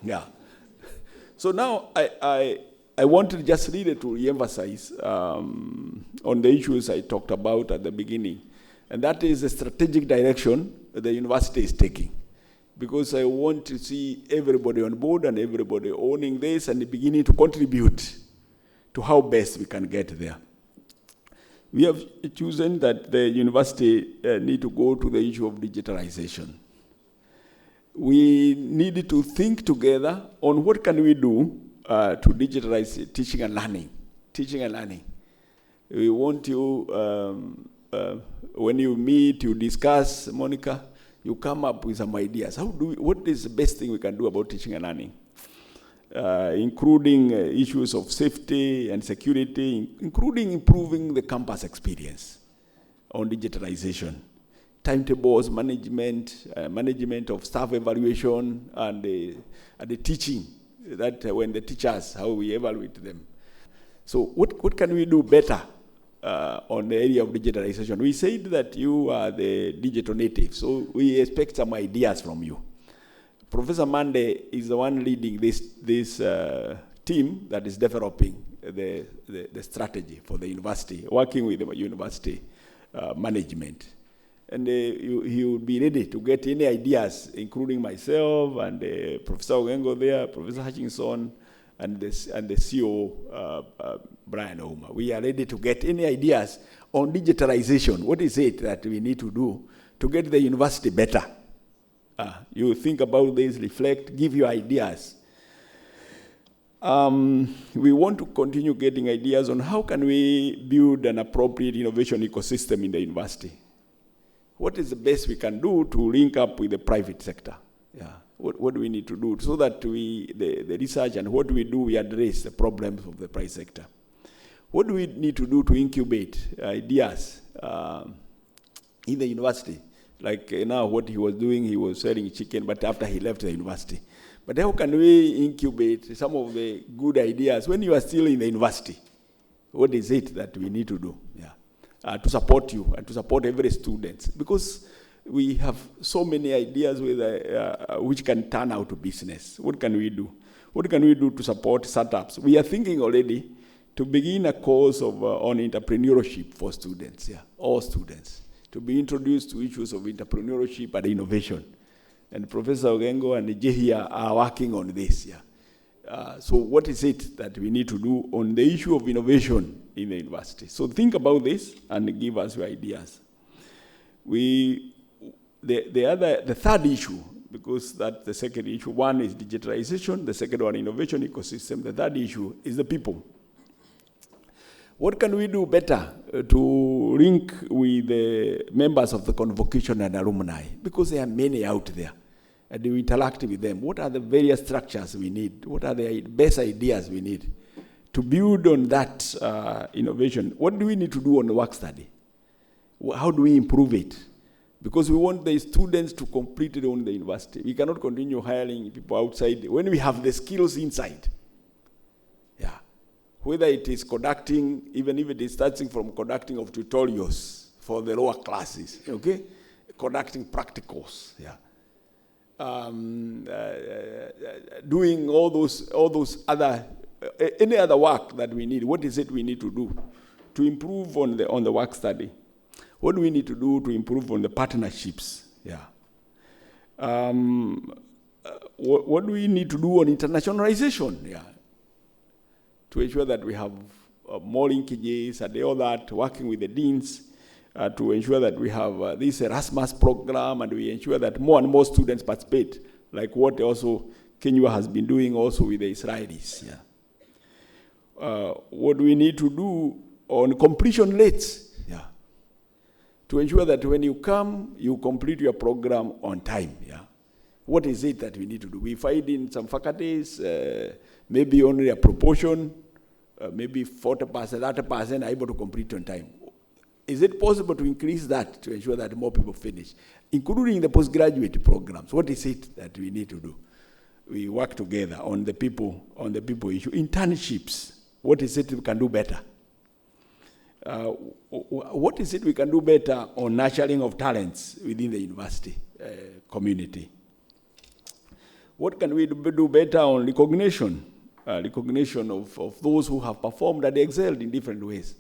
Yeah. So now I want to just really to re-emphasize on the issues I talked about at the beginning, and that is the strategic direction the university is taking. Because I want to see everybody on board and everybody owning this and beginning to contribute to how best we can get there. We have chosen that the university need to go to the issue of digitalization. We need to think together on what can we do to digitalize teaching and learning. Teaching and learning. We want you, when you meet, you discuss, Monica, you come up with some ideas. What is the best thing we can do about teaching and learning? Including issues of safety and security, including improving the campus experience on digitalization. Timetables, management of staff evaluation, and the teaching, that when the teachers, how we evaluate them. So what can we do better on the area of digitalization? We said that you are the digital native, so we expect some ideas from you. Professor Mande is the one leading this team that is developing the strategy for the university, working with the university management. And he will be ready to get any ideas, including myself and Professor Ogengo there, Professor Hutchinson, and the CEO, Brian Ouma. We are ready to get any ideas on digitalization. What is it that we need to do to get the university better? You think about this, reflect, give your ideas. We want to continue getting ideas on how can we build an appropriate innovation ecosystem in the university. What is the best we can do to link up with the private sector? Yeah. What do we need to do so that the research and what we do, we address the problems of the private sector? What do we need to do to incubate ideas in the university? Like now what he was doing, he was selling chicken, but after he left the university. But how can we incubate some of the good ideas when you are still in the university? What is it that we need to do? Yeah. To support you and to support every student, because we have so many ideas which can turn out to business. What can we do? What can we do to support startups? We are thinking already to begin a course on entrepreneurship for students, all students, to be introduced to issues of entrepreneurship and innovation. And Professor Ogengo and Jehia are working on this. So what is it that we need to do on the issue of innovation in the university? So think about this and give us your ideas. The third issue, because that's the second issue, one is digitalization, the second one innovation ecosystem, the third issue is the people. What can we do better to link with the members of the convocation and alumni? Because there are many out there. And we interact with them. What are the various structures we need? What are the best ideas we need to build on that innovation? What do we need to do on the work study? How do we improve it? Because we want the students to complete it on the university. We cannot continue hiring people outside when we have the skills inside. Yeah. Whether it is conducting, even if it is starting from conducting of tutorials for the lower classes, okay? Conducting practicals, doing all those other, any other work that we need. What is it we need to do to improve on the work study? What do we need to do to improve on the partnerships? What do we need to do on internationalization? To ensure that we have more linkages and all that, working with the deans to ensure that we have this Erasmus program and we ensure that more and more students participate, like what also Kenya has been doing also with the Israelis. What do we need to do on completion rates? To ensure that when you come, you complete your program on time. What is it that we need to do? We find in some faculties, maybe only a proportion, maybe 40%, 30% are able to complete on time. Is it possible to increase that to ensure that more people finish, including the postgraduate programs? What is it that we need to do? We work together on the people issue. Internships, what is it we can do better? What is it we can do better on nurturing of talents within the university community? What can we do better on recognition? Recognition of those who have performed and excelled in different ways.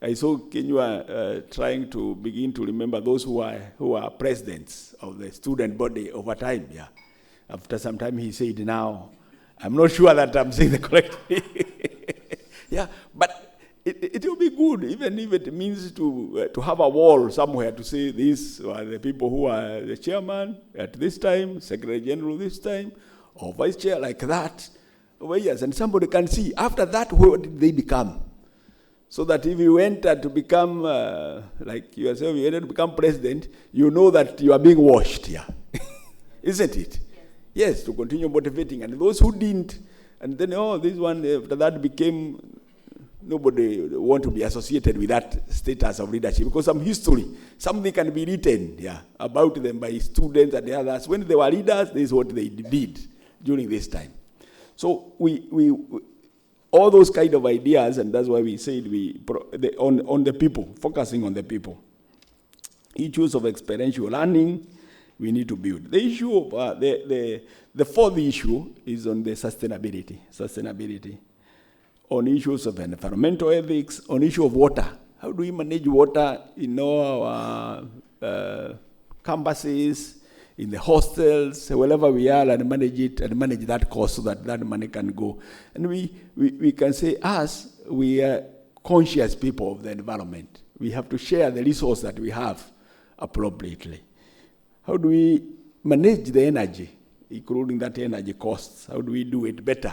I saw Kenyua trying to begin to remember those who are presidents of the student body over time. Yeah. After some time, he said, "Now, I'm not sure that I'm saying the correct." Yeah, but it will be good, even if it means to have a wall somewhere to say these are the people who are the chairman at this time, secretary general this time, or vice chair like that over years, and somebody can see after that what did they become. So that if you enter to become, like yourself, you enter to become president, you know that you are being washed here. Isn't it? Yes, to continue motivating. And those who didn't, and then, this one, after that became, nobody want to be associated with that status of leadership, because some history, something can be written about them by students and the others. When they were leaders, this is what they did during this time. So we all those kind of ideas, and that's why we said on the people, focusing on the people. Issues of experiential learning, we need to build. The issue of the fourth issue is on the sustainability. On issues of environmental ethics, on issue of water. How do we manage water in all our campuses, in the hostels, wherever we are, and manage it, and manage that cost so that that money can go. And we can say, we are conscious people of the environment. We have to share the resource that we have appropriately. How do we manage the energy, including that energy costs? How do we do it better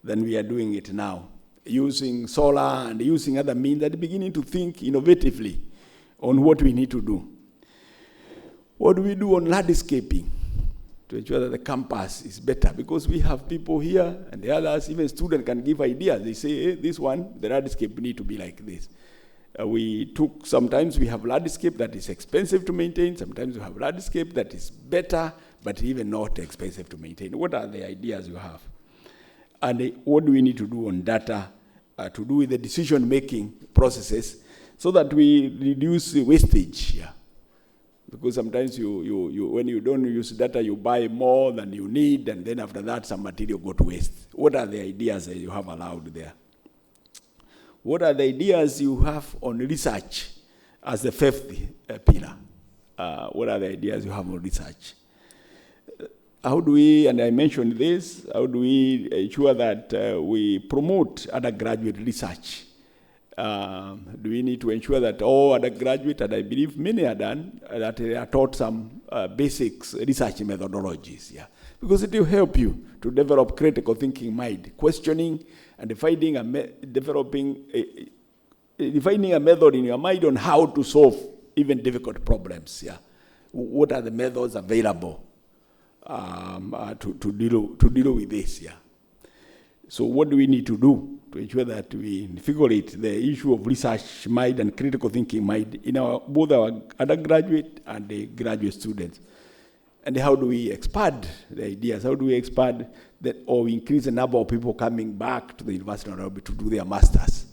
than we are doing it now? Using solar and using other means, and beginning to think innovatively on what we need to do. What do we do on landscaping to ensure that the campus is better? Because we have people here and the others, even students can give ideas. They say, hey, this one, the landscape need to be like this. Sometimes we have landscape that is expensive to maintain. Sometimes we have landscape that is better, but even not expensive to maintain. What are the ideas you have? And what do we need to do on data to do with the decision-making processes so that we reduce wastage here? Because sometimes you when you don't use data, you buy more than you need, and then after that, some material go to waste. What are the ideas that you have allowed there? What are the ideas you have on research as the fifth pillar? What are the ideas you have on research? How do we, and I mentioned this, how do we ensure that we promote undergraduate research? Do we need to ensure that all undergraduate, and I believe many are done, that they are taught some basics research methodologies, because it will help you to develop critical thinking mind, questioning and defining a method in your mind on how to solve even difficult problems. What are the methods available to deal with this? So what do we need to do to ensure that we invigorate the issue of research mind and critical thinking mind in both our undergraduate and the graduate students? And how do we expand the ideas? How do we expand that, or increase the number of people coming back to the University of Nairobi to do their masters?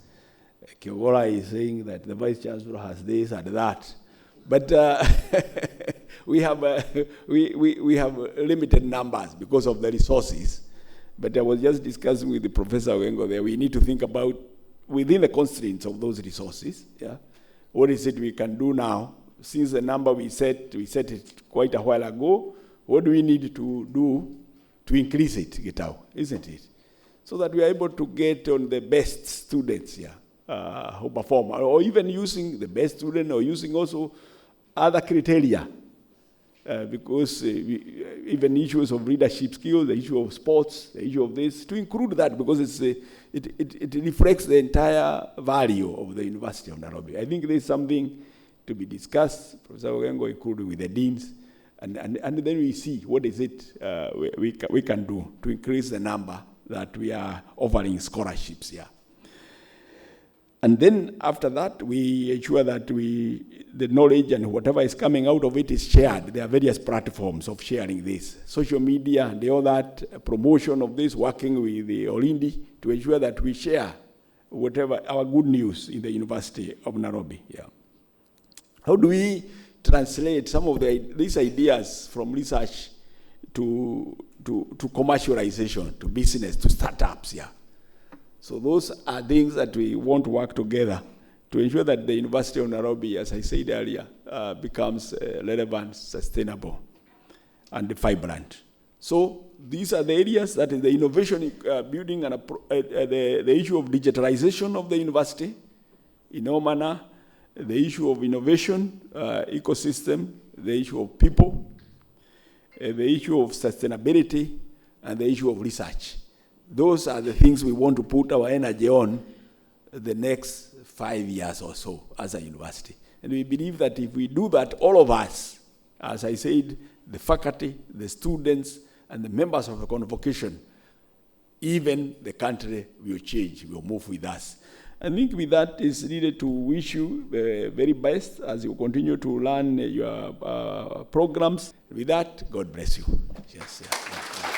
Kiogora is saying that the Vice Chancellor has this and that. But we have limited numbers because of the resources. But I was just discussing with the Professor Wengo there, we need to think about, within the constraints of those resources, what is it we can do now? Since the number we set it quite a while ago, what do we need to do to increase it, isn't it? So that we are able to get on the best students who perform, or even using the best student, or using also other criteria. Because even issues of leadership skills, the issue of sports, the issue of this, to include that, because it reflects the entire value of the University of Nairobi. I think there's something to be discussed, Professor Ogengo, included with the deans, and then we see what is it we can do to increase the number that we are offering scholarships here. And then after that, we ensure that the knowledge and whatever is coming out of it is shared. There are various platforms of sharing this. Social media and all that, promotion of this, working with the Olindi to ensure that we share whatever our good news in the University of Nairobi. How do we translate some of these ideas from research to commercialization, to business, to startups. Yeah. So those are things that we want to work together to ensure that the University of Nairobi, as I said earlier, becomes relevant, sustainable, and vibrant. So these are the areas that is the innovation building and the issue of digitalization of the university in all manner, the issue of innovation, ecosystem, the issue of people, the issue of sustainability, and the issue of research. Those are the things we want to put our energy on the next 5 years or so as a university. And we believe that if we do that, all of us, as I said, the faculty, the students, and the members of the convocation, even the country will change, will move with us. I think with that is needed to wish you the very best as you continue to learn your programs. With that, God bless you. Yes, yes, yes.